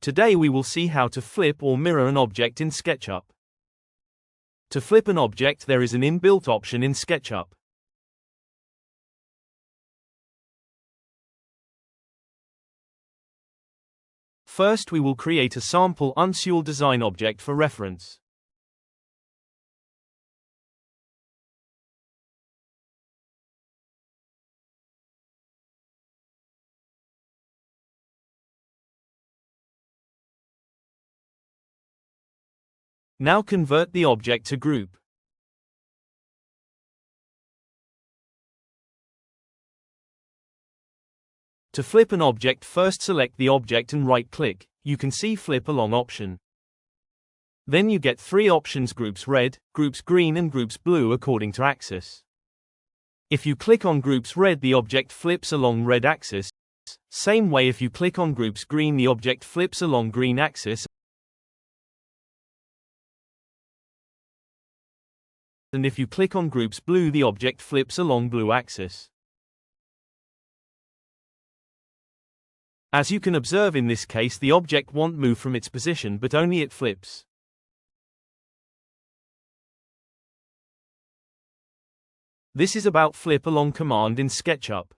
Today we will see how to flip or mirror an object in Sketchup. To flip an object, there is an inbuilt option in Sketchup. First, we will create a sample uncial design object for reference. Now convert the object to group. To flip an object, first select the object and right-click. You can see Flip Along option. Then you get three options: groups red, groups green and groups blue according to axis. If you click on groups red, the object flips along red axis. Same way, if you click on groups green, the object flips along green axis. And if you click on groups blue, the object flips along blue axis. As you can observe, in this case the object won't move from its position, but only it flips. This is about flip along command in Sketchup.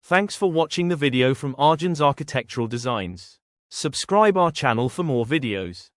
Thanks for watching the video from Arjun's Architectural Designs. Subscribe our channel for more videos.